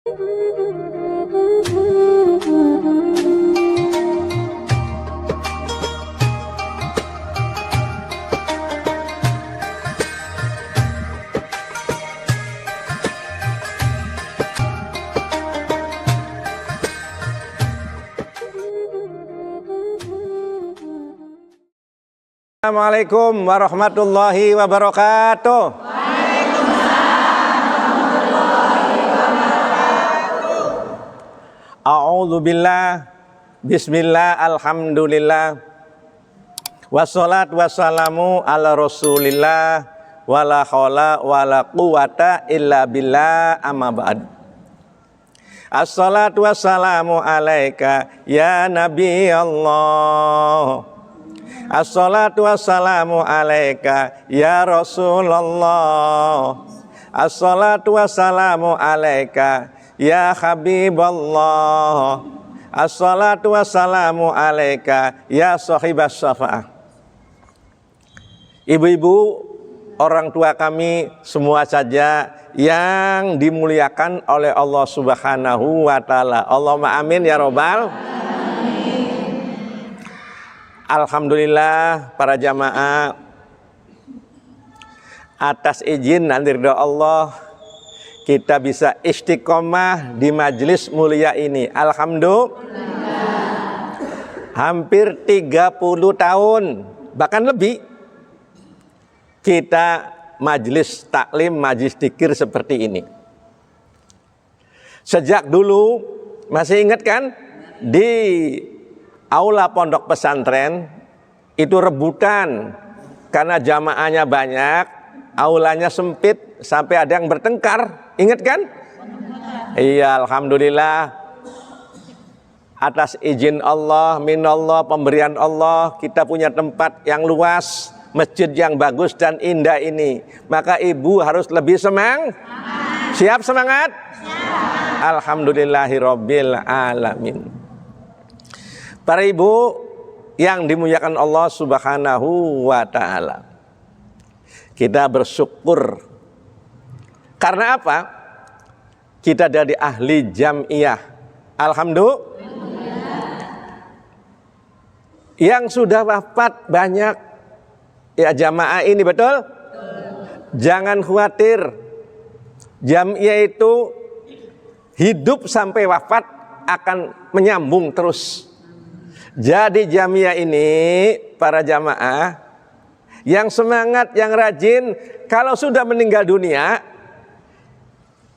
Assalamualaikum warahmatullahi wabarakatuh. A'udzu billah, bismillah, alhamdulillah, wassalatu wassalamu ala rasulillah, wala haula wala quwata illa billah, amma ba'd. Assalatu wassalamu alaika ya Nabi Allah. Assalatu wassalamu alaika ya Rasulullah. Assalatu wassalamu alaika ya Habiballah. Assalatu wassalamu alaika ya sahibas syafa'ah. Ibu-ibu, orang tua kami semua saja yang dimuliakan oleh Allah Subhanahu wa ta'ala. Allahumma amin ya robbal. Alhamdulillah para jamaah, atas izin dan ridha Allah kita bisa istiqomah di majelis mulia ini. Alhamdulillah. Hampir 30 tahun, bahkan lebih, kita majelis taklim, majelis dzikir seperti ini. Sejak dulu, masih ingat kan? Di aula pondok pesantren itu rebutan karena jamaahnya banyak, aulanya sempit sampai ada yang bertengkar. Ingat kan? Iya, alhamdulillah. Atas izin Allah, minallah, pemberian Allah, kita punya tempat yang luas, masjid yang bagus dan indah ini. Maka ibu harus lebih semangat. Siap semangat? Alhamdulillahirabbil alamin. Para ibu yang dimuliakan Allah Subhanahu wa ta'ala, kita bersyukur. Karena apa? Kita dari ahli jam'iyah. Alhamdulillah. Yang sudah wafat banyak. Ya jamaah ini, betul? Jangan khawatir. Jam'iyah itu hidup sampai wafat akan menyambung terus. Jadi jamiah ini para jamaah yang semangat, yang rajin, kalau sudah meninggal dunia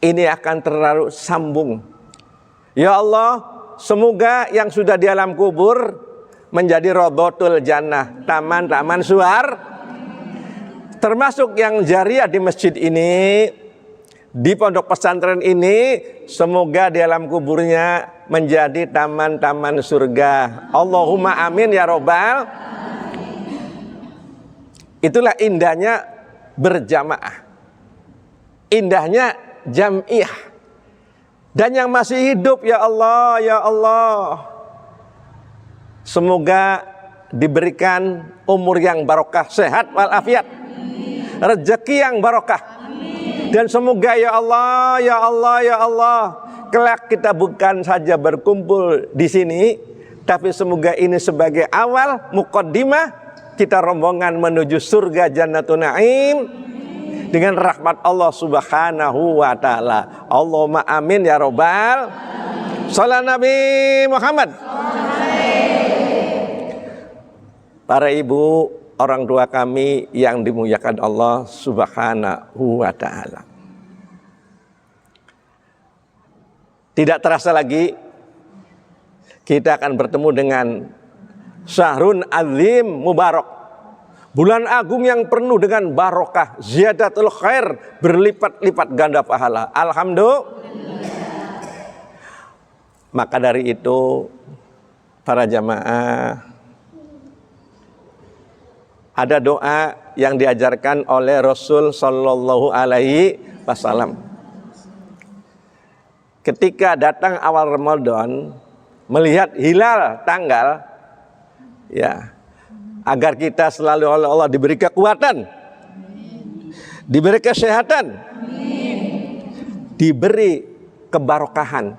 ini akan terlalu sambung. Ya Allah, semoga yang sudah di alam kubur menjadi Radhatul Jannah, taman-taman suar. Termasuk yang jariah di masjid ini, di pondok pesantren ini, semoga di alam kuburnya menjadi taman-taman surga. Allahumma amin ya robbal. Itulah indahnya berjamaah, indahnya jam'iyah. Dan yang masih hidup, ya Allah, ya Allah, semoga diberikan umur yang barokah, sehat walafiat, rezeki yang barokah. Dan semoga ya Allah, ya Allah, ya Allah, kelak kita bukan saja berkumpul di sini, tapi semoga ini sebagai awal muqaddimah kita rombongan menuju surga Jannatun Naim dengan rahmat Allah Subhanahu wa ta'ala. Allahumma amin ya robbal. Salam Nabi Muhammad. Para ibu, orang tua kami yang dimuliakan Allah Subhanahu wa ta'ala, tidak terasa lagi kita akan bertemu dengan Syahrun Azim Mubarak, bulan agung yang penuh dengan barokah, ziyadatul khair, berlipat-lipat ganda pahala. Alhamdulillah. Maka dari itu para jamaah, ada doa yang diajarkan oleh Rasul Sallallahu Alaihi Wasallam. Ketika datang awal Ramadan, melihat hilal tanggal, ya, agar kita selalu oleh Allah diberi kekuatan, diberi kesehatan, diberi kebarokahan,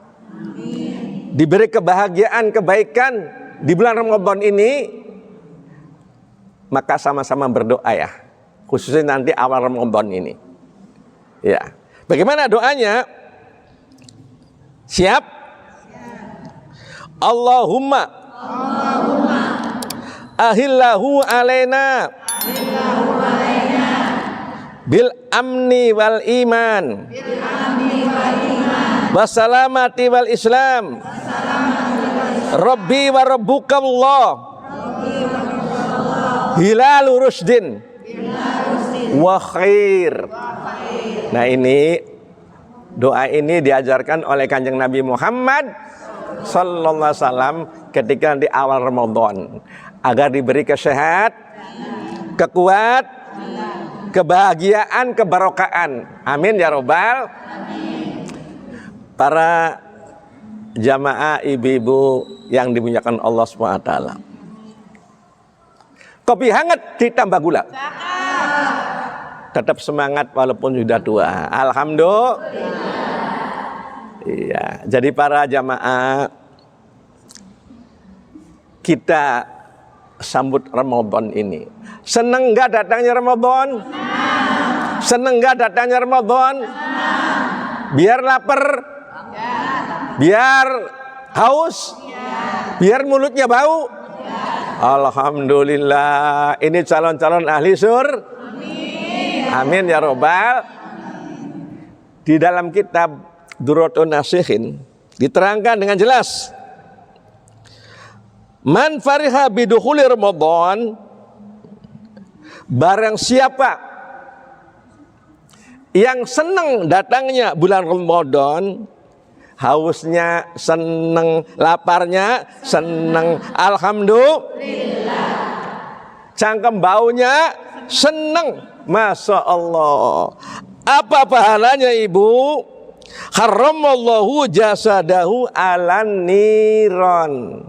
diberi kebahagiaan, kebaikan di bulan Ramadan ini, maka sama-sama berdoa ya, khususnya nanti awal Ramadan ini. Ya, bagaimana doanya? Siap? Allahumma ahillahu alaina bil amni wal iman wassalamati wal islam Rabbi wa rabbukallah hilalu rusdin wa khair. Nah, ini doa ini diajarkan oleh Kanjeng Nabi Muhammad sallallahu alaihi wasallam ketika di awal Ramadan, agar diberi kesehatan, kekuat, kebahagiaan, kebarokaan. Amin ya robbal. Para jamaah ibu-ibu yang dimuliakan Allah SWT, kopi hangat ditambah gula, tetap semangat walaupun sudah tua. Alhamdulillah. Iya, jadi para jamaah, kita sambut Ramadan ini. Seneng nggak datangnya Ramadan? Seneng nggak datangnya Ramadan? Biar lapar, biar haus, biar mulutnya bau. Alhamdulillah, ini calon-calon ahli sur. Amin ya robbal. Di dalam kitab Durratun Nasihin diterangkan dengan jelas, man fariha bidukhuli Ramadan, barang siapa yang senang datangnya bulan Ramadan, hausnya senang, laparnya senang, alhamdulillah, cangkem baunya senang, masya Allah. Apa pahalanya ibu? Haramallahu jasadahu alan niron,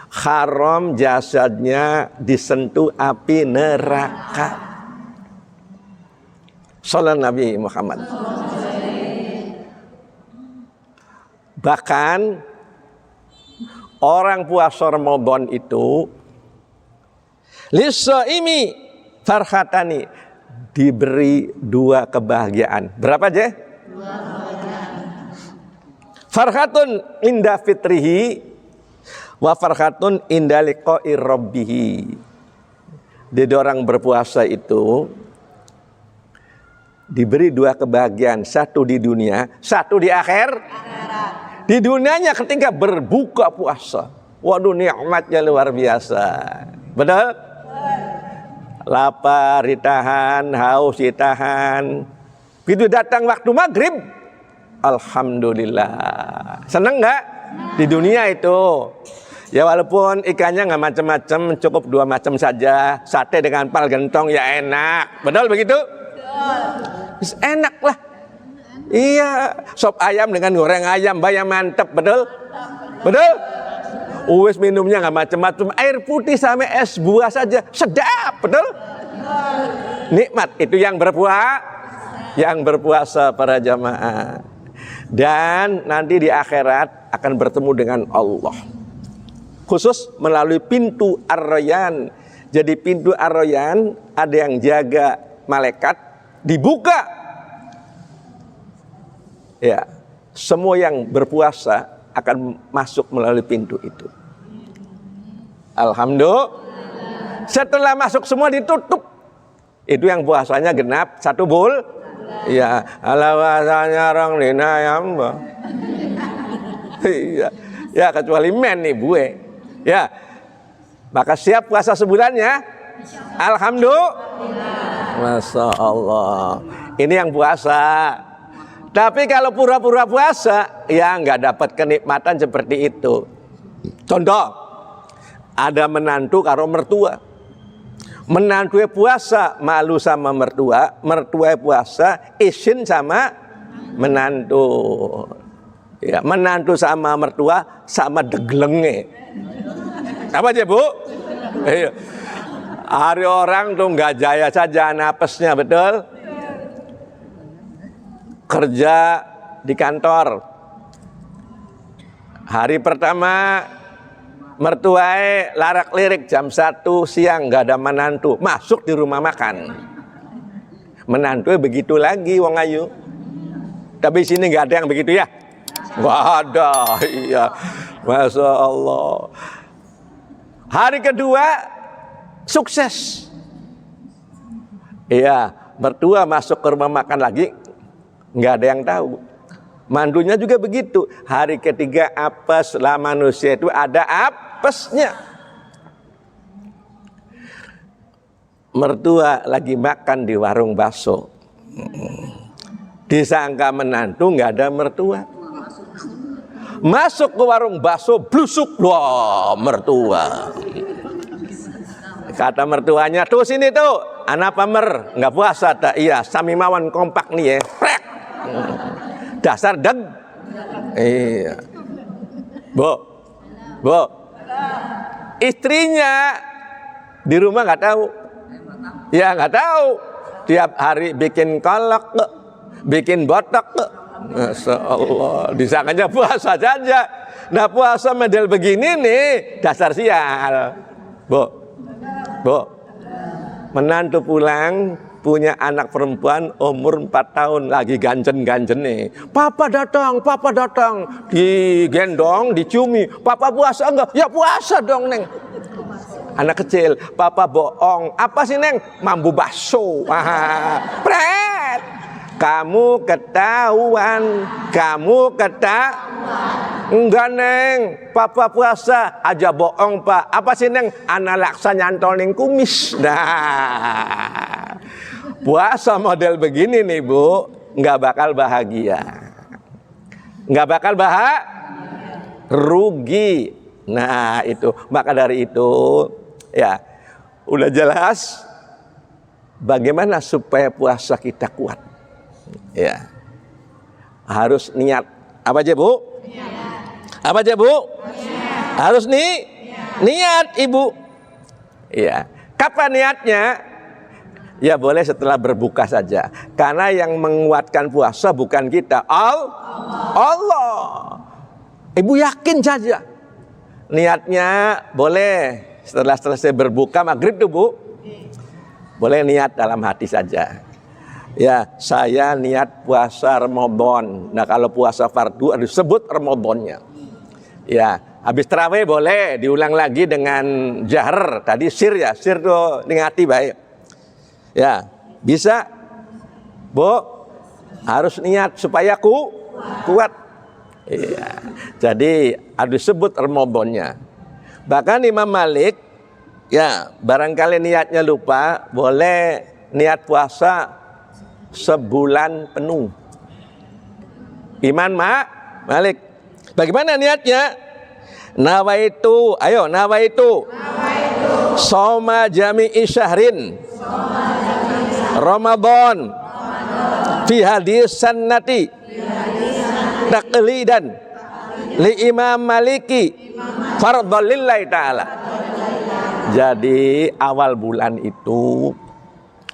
haram jasadnya disentuh api neraka. Sallallahu Nabi Muhammad. Bahkan orang puasa Ramadan itu lisaimi farhatani, diberi dua kebahagiaan. Berapa aja? Farhatun inda fitrihi wa farhatun inda liqa'i rabbihi. Jadi orang berpuasa itu diberi dua kebahagiaan, satu di dunia, satu di akhirat. Di dunianya ketika berbuka puasa, waduh nikmatnya luar biasa. Betul? Lapar ditahan, haus ditahan. Begitu datang waktu maghrib, alhamdulillah. Seneng nggak? Di dunia itu, ya walaupun ikannya nggak macam-macam, cukup dua macam saja. Sate dengan pal gentong ya enak. Betul begitu? Betul. Enak lah. Iya, sop ayam dengan goreng ayam, bayam mantep. Betul? Betul? Uwes minumnya nggak macam-macam, air putih sama es buah saja, sedap. Betul? Nikmat. Itu yang berpuasa para jamaah. Dan nanti di akhirat akan bertemu dengan Allah, khusus melalui pintu Ar-Rayyan. Jadi pintu Ar-Rayyan ada yang jaga malaikat, dibuka. Ya, semua yang berpuasa akan masuk melalui pintu itu. Alhamdulillah. Setelah masuk semua ditutup. Itu yang puasanya genap 1 bulan. Ya, ala wasanya orang lina ya mbak. Iya, ya kecuali men nih bue. Ya, maka siap puasa sebulan ya. Alhamdulillah. Masya Allah. Ini yang puasa. Tapi kalau pura-pura puasa, ya nggak dapat kenikmatan seperti itu. Contoh, ada menantu karo mertua. Menantu puasa malu sama mertua, mertua puasa izin sama menantu. Ya, menantu sama mertua sama deglenge. Apa aja bu? Hari orang tuh nggak jaya saja napesnya, betul? Kerja di kantor Hari pertama mertuai larak-lirik jam 1 siang, nggak ada menantu, masuk di rumah makan. Menantu begitu lagi wong ayu. Tapi sini nggak ada yang begitu ya? Nggak ada, iya. Masya Allah. Hari kedua sukses. Iya, mertua masuk ke rumah makan lagi, nggak ada yang tahu. Mandunya juga begitu. Hari ketiga apes, lah manusia itu ada apesnya. Mertua lagi makan di warung bakso, disangka menantu, nggak ada mertua. Masuk ke warung bakso, blusuk, wah mertua. Kata mertuanya, tuh sini tuh, anak pamer, nggak puasa tak? Iya, samimawan kompak nih ya, prek. Dasar deg. Iya. Bu, istrinya di rumah nggak tahu. Ya nggak tahu. Tiap hari bikin kolak, bikin botok. Masya Allah, disangkanya puasa saja. Nah puasa model begini nih, dasar sial. Bu, menantu pulang, punya anak perempuan umur 4 tahun, lagi ganjen-ganjen nih. Papa datang, digendong, diciumi. Papa puasa enggak? Ya puasa dong neng. Anak kecil, papa bohong. Apa sih neng? Mambu bakso. Pret. Kamu ketahuan. Enggak neng, papa puasa aja bohong pak. Apa sih neng? Anak laksa nyantol neng kumis. Nah, puasa model begini nih bu, nggak bakal bahagia, nggak bakal rugi. Nah itu, maka dari itu ya udah jelas bagaimana supaya puasa kita kuat. Ya harus niat. Apa aja bu? Apa aja bu? Harus niat ibu. Ya, kapan niatnya? Ya boleh setelah berbuka saja. Karena yang menguatkan puasa bukan kita, Allah. Ibu yakin saja. Niatnya boleh setelah selesai berbuka maghrib tuh bu. Boleh niat dalam hati saja. Ya, saya niat puasa Ramadan. Nah, kalau puasa fardu harus sebut Ramadannya. Ya, habis tarawih boleh diulang lagi dengan jahar. Tadi sir ya, sir tuh ngati baik. Ya, bisa. Bu, harus niat supaya kuat. Iya. Jadi harus sebut Ramadannya. Bahkan Imam Malik ya, barangkali niatnya lupa, boleh niat puasa sebulan penuh. Imam Malik. Bagaimana niatnya? Nawaitu Soma jami'i syahrin Ramadan fi hadis sannati taqlidan li Imam Maliki fardhan lillahi ta'ala. Jadi awal bulan itu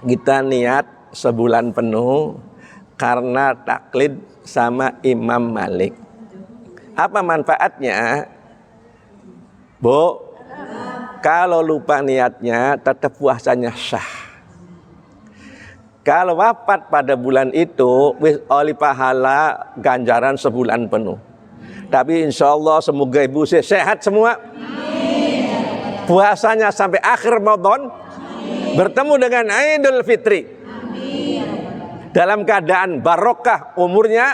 kita niat sebulan penuh karena taklid sama Imam Malik. Apa manfaatnya? Bu, kalau lupa niatnya tetap puasanya sah. Kalau wafat pada bulan itu oleh pahala ganjaran sebulan penuh. Tapi insya Allah semoga ibu sehat semua. Puasanya sampai akhir Ramadan. Bertemu dengan Idul Fitri. Dalam keadaan barokah umurnya,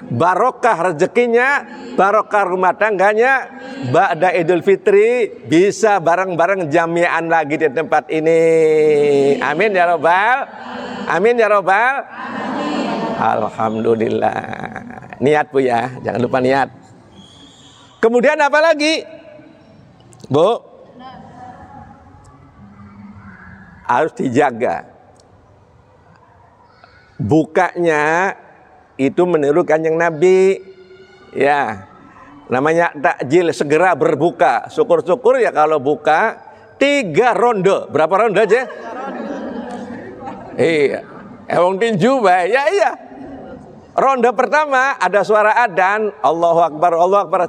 barokah rezekinya, barokah rumah tangganya. Ba'da Idul Fitri bisa bareng-bareng jami'an lagi di tempat ini. Amin ya Rabbal. Amin ya Rabbal. Alhamdulillah. Niat bu ya, jangan lupa niat. Kemudian apa lagi? Bu, harus dijaga. Bukanya itu meniru Kanjeng Nabi. Ya, namanya takjil, segera berbuka. Syukur-syukur ya kalau buka 3 ronde. Berapa ronde aja? 3 ronde. Iya. Emang tinju bae. Ya iya. Ronde pertama ada suara adzan, Allahu Akbar,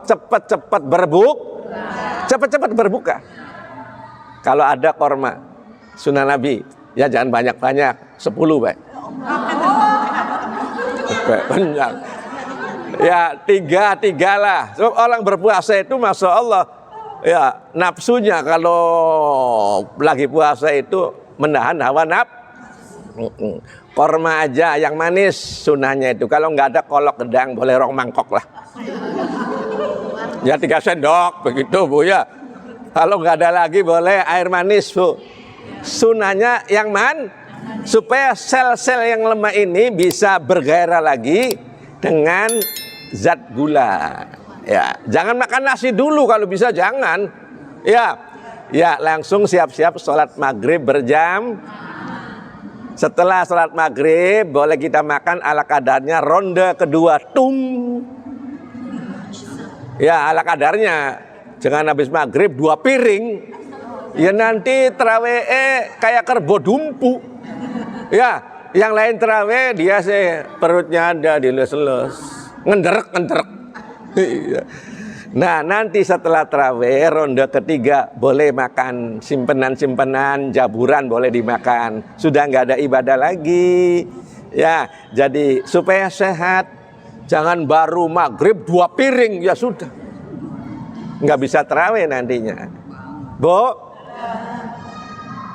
cepat-cepat cepat-cepat berbuka. Kalau ada korma, sunnah Nabi, ya jangan banyak-banyak, 10 baik. Banyak. Ya 3 lah. Sebab orang berpuasa itu masya Allah, ya nafsunya kalau lagi puasa itu menahan hawa nafsu. Korma aja yang manis sunahnya itu. Kalau nggak ada kolok gedang boleh rong mangkok lah. Ya 3 sendok begitu Bu ya. Kalau nggak ada lagi boleh air manis Bu. Sunahnya yang supaya sel-sel yang lemah ini bisa bergairah lagi dengan zat gula. Ya, jangan makan nasi dulu kalau bisa jangan. Ya langsung siap-siap sholat maghrib berjam. Setelah sholat maghrib boleh kita makan ala kadarnya. Ronde kedua ya ala kadarnya. Jangan habis maghrib 2 piring. Ya nanti terawih kayak kerbau dumpu. Ya, yang lain terawih dia sih perutnya ada dilus-lus, ngenderek. Nah nanti setelah terawih ronde ketiga boleh makan simpenan jaburan boleh dimakan. Sudah nggak ada ibadah lagi. Ya, jadi supaya sehat jangan baru maghrib 2 piring ya sudah. Nggak bisa terawih nantinya. Bu,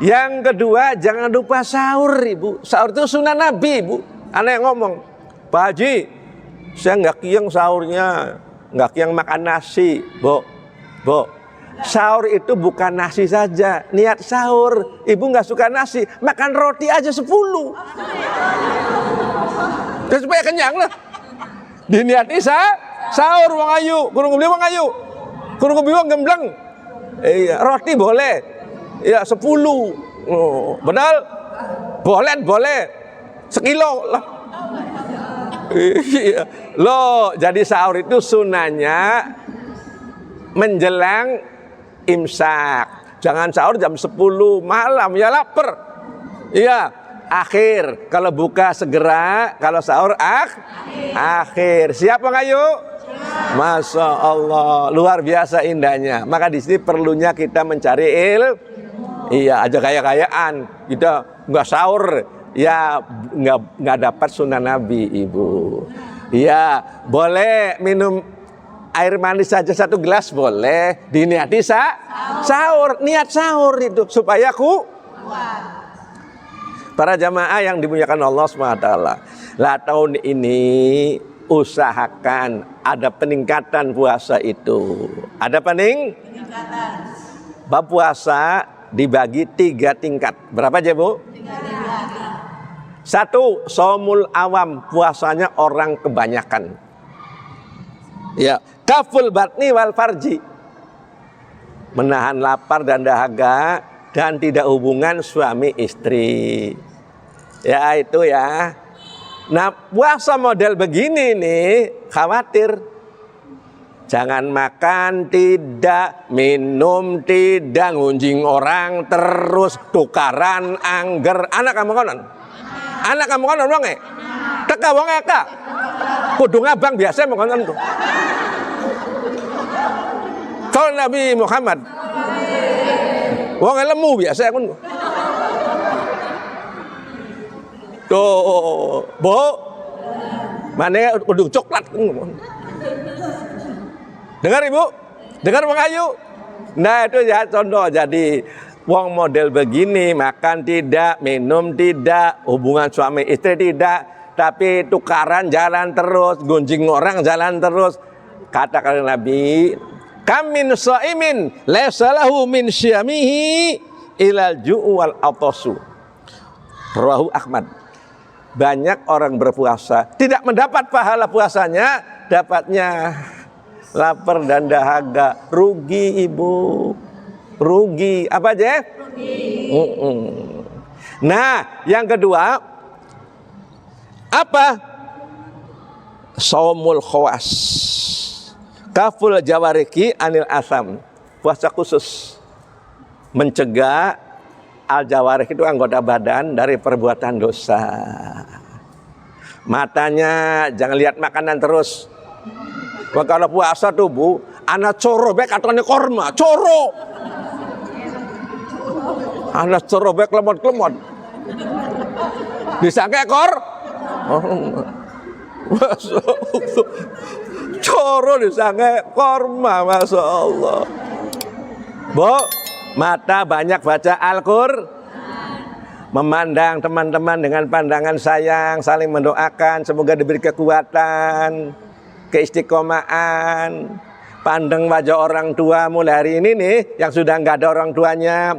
yang kedua jangan lupa sahur Ibu. Sahur itu sunnah Nabi Bu. Anak yang ngomong, Pak Haji, saya nggak kiyang sahurnya, nggak kiyang makan nasi. Bu, sahur itu bukan nasi saja. Niat sahur, Ibu nggak suka nasi, makan roti aja 10. Terus supaya kenyang lah. Diniati sahur wong ayu, kurang beli wong ayu, kurang beli wong gembleng. Iya, roti boleh. Ya 10. Oh, benar? Boleh. 1 kilo lah. Iya. Loh, jadi sahur itu sunahnya menjelang imsak. Jangan sahur jam 10 malam, ya lapar. Iya, akhir. Kalau buka segera, kalau sahur akhir. Siap Bang Ayu? Masya Allah, luar biasa indahnya. Maka di sini perlunya kita mencari iya, aja kaya-kayaan. Kita nggak sahur, ya nggak dapat sunnah Nabi Ibu. Iya, boleh minum air manis saja 1 gelas boleh. Diniati sahur, niat sahur itu supaya para jamaah yang dimuliakan Allah SWT. Lah tahun ini usahakan ada peningkatan puasa itu. Ada peningkatan. Bab puasa dibagi 3 tingkat. Berapa aja Bu? 1, shaumul awam, puasanya orang kebanyakan. Ya, kaful batni wal farji, menahan lapar dan dahaga dan tidak hubungan suami istri. Ya itu ya. Nah puasa model begini nih khawatir. Jangan makan tidak, minum tidak, ngunjing orang terus, tukaran angger. Anak kamu konon wong teka wong eka kudu ngabang biasa mau konon tuh. Kalau Nabi Muhammad wong lemu biasa kun. Tuh, Bu. Mana kudu coklat. Dengar Ibu? Dengar Bang Ayu? Nah, itu ya contoh. Jadi wong model begini, makan tidak, minum tidak, hubungan suami istri tidak, tapi tukaran jalan terus, gunjing orang jalan terus. Kata Nabi, kam min shaimin laysa lahu min syamihi ilal ju'u wal atasu. Rawahu Ahmad. Banyak orang berpuasa tidak mendapat pahala puasanya, dapatnya lapar dan dahaga. Rugi Ibu. Rugi. Apa aja? Rugi. Nah, yang kedua apa? Shaumul khawas. Kaful jawariki anil asam. Puasa khusus mencegah al jawarih itu anggota badan dari perbuatan dosa. Matanya jangan lihat makanan terus. Wah, kalau puasa tuh Bu, anak coro baik katanya korma, coro. Anak coro baik lemot-lemot. Disangka ekor? Coro disangka korma, Masya Allah. Bu, mata banyak baca Al-Qur'an, memandang teman-teman dengan pandangan sayang, saling mendoakan, semoga diberi kekuatan, keistiqomahan. Pandang wajah orang tua mulai hari ini nih, yang sudah nggak ada orang tuanya,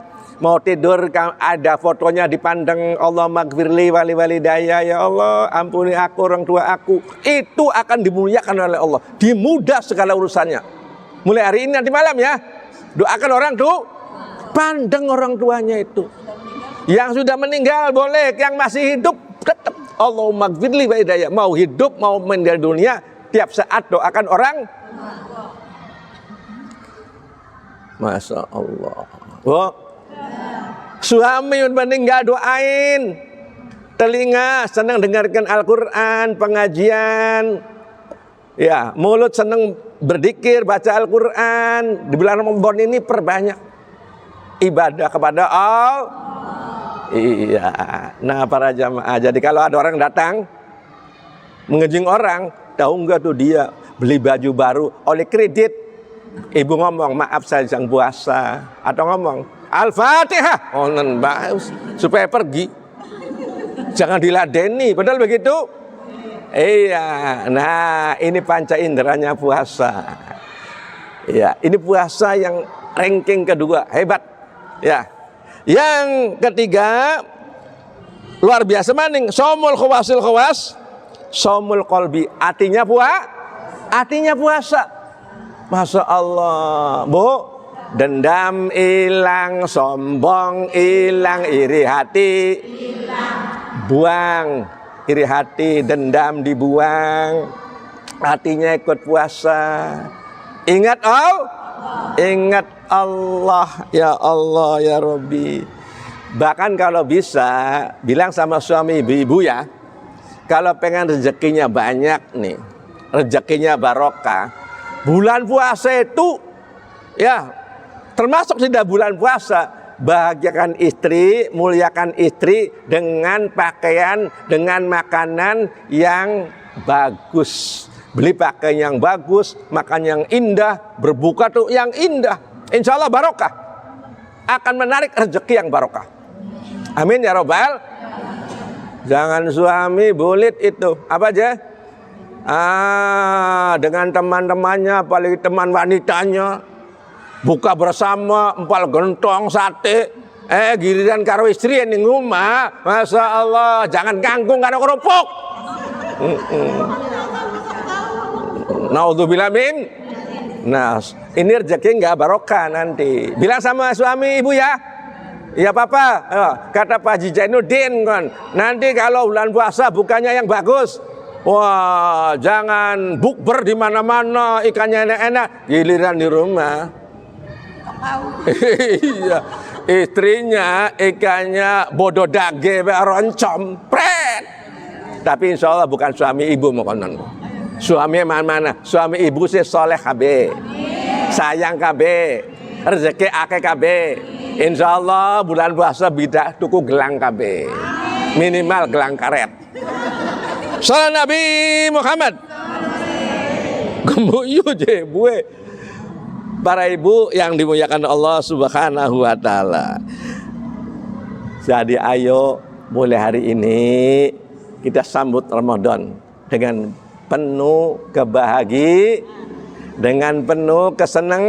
mau tidur ada fotonya dipandang, Allah magfirli wali walidayya, ya Allah ampuni aku orang tua aku. Itu akan dimuliakan oleh Allah, dimudah segala urusannya. Mulai hari ini nanti malam ya, doakan orang tuh, pandang orang tuanya itu. Yang sudah meninggal boleh, yang masih hidup tetap Allahumma gfirli wa hidayah. Mau hidup mau meninggal dunia, tiap saat doakan orang. Masya Allah. Oh, suami meninggal doain. Telinga senang dengarkan Al-Quran, pengajian. Ya, mulut senang berzikir, baca Al-Quran. Di bulan Ramadan ini perbanyak ibadah kepada Allah. Iya. Nah, para jamaah, jadi kalau ada orang datang mengejeng orang, tahu enggak tuh dia beli baju baru oleh kredit. Ibu ngomong, maaf saya sedang puasa. Atau ngomong, Al-Fatihah. Oh, supaya pergi. Jangan diladeni, padahal begitu. Iya, nah ini panca inderanya puasa. Ya, ini puasa yang ranking kedua, hebat. Ya, yang ketiga luar biasa maning. Somul khawasil khawas, somul kolbi. Artinya puasa. Masya Allah, Bu. Dendam hilang, sombong hilang, iri hati buang. Iri hati, dendam dibuang, hatinya ikut puasa. Ingat Allah, ya Allah, ya Rabbi. Bahkan kalau bisa, bilang sama suami ibu-ibu ya, kalau pengen rezekinya banyak nih, rezekinya barokah, bulan puasa itu, ya termasuk tidak bulan puasa, bahagiakan istri, muliakan istri dengan pakaian, dengan makanan yang bagus. Beli pakaian yang bagus, makan yang indah, berbuka tuh yang indah. Insya Allah barokah. Akan menarik rezeki yang barokah. Amin ya Rabbal. Jangan suami bulit itu. Apa aja? Dengan teman-temannya, apalagi teman wanitanya. Buka bersama, empal gentong, sate. Giliran karo istri yang di rumah. Masya Allah, jangan kangkung karo kerupuk. Naudzubillah min. Nah, ini rezeki nggak barokah nanti. Bilang sama suami ibu ya. Ya papa, kata Pak Haji Jainuddin kan. Nanti kalau bulan puasa bukannya yang bagus. Wah, jangan bukber di mana-mana, ikannya enak-enak. Giliran di rumah. Iya, istrinya ikannya bodoh dage roncom pret. Tapi insya Allah bukan suami ibu mokonon. Suami mana-mana, suami ibu sih soleh KB, sayang KB, rezeki ake KB. Insya Allah bulan puasa bidak tuku gelang KB, minimal gelang karet. Salam Nabi Muhammad. Kemuyu je bue. Para ibu yang dimuliakan Allah Subhanahu wa Ta'ala. Jadi ayo mulai hari ini kita sambut Ramadan dengan penuh kebahagiaan, dengan penuh kesenang.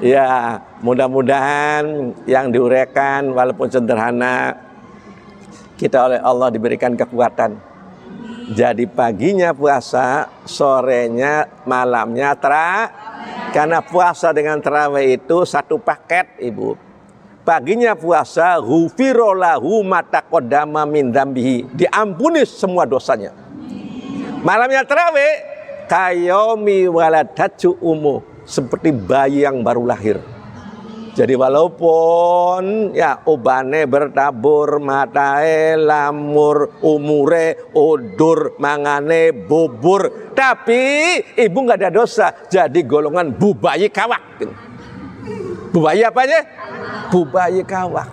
Ya, mudah-mudahan yang diuraikan walaupun sederhana, kita oleh Allah diberikan kekuatan. Jadi paginya puasa, sorenya, malamnya karena puasa dengan tarawih itu satu paket, Ibu. Paginya puasa, ghufiro lahu ma taqaddama min dzambihi, diampuni semua dosanya. Malamnya tarawih, kayomi waladatu ummu, seperti bayi yang baru lahir. Jadi walaupun ya ubane bertabur, matae lamur, umure udur, mangane bubur, tapi ibu nggak ada dosa, jadi golongan bubayi kawak. Bubayi apanya? Bubayi kawak.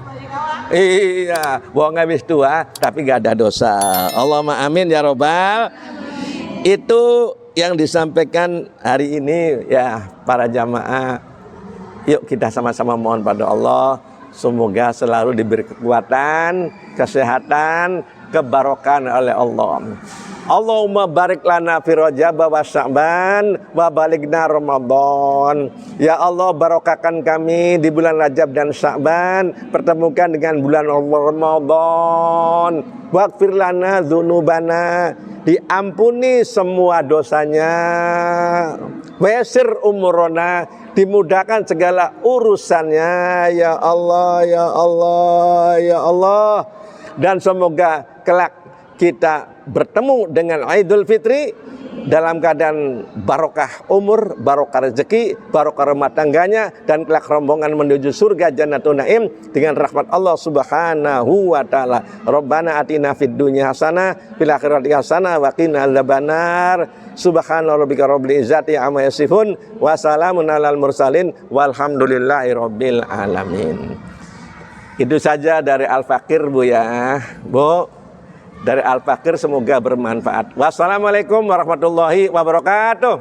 Iya, wong wis tua tapi nggak ada dosa. Allahumma amin ya robbal. Itu yang disampaikan hari ini ya para jamaah. Yuk kita sama-sama mohon pada Allah, semoga selalu diberi kekuatan, kesehatan, kebarokan oleh Allah. Allahumma barik lana fi Rajab wa Sya'ban wa balighna Ramadan. Ya Allah, barokahkan kami di bulan Rajab dan Sya'ban, pertemukan dengan bulan Ramadan. Waghfir lana dzunubana, diampuni semua dosanya. Wasir umurona, dimudahkan segala urusannya. Ya Allah, ya Allah, ya Allah. Dan semoga kelak kita bertemu dengan Idul Fitri dalam keadaan barokah umur, barokah rezeki, barokah rumah tangganya, dan kelak rombongan menuju surga Jannatun Naim dengan rahmat Allah Subhanahu wa taala. Rabbana atina fid dunya hasanah fil akhirati hasanah wa qina adzabannar. Subhana rabbika rabbil izzati amma yasifun wa salamun alal mursalin walhamdulillahi rabbil alamin. Itu saja dari Al-Fakir Bu ya. Bu, dari Al-Fakir semoga bermanfaat. Wassalamualaikum warahmatullahi wabarakatuh.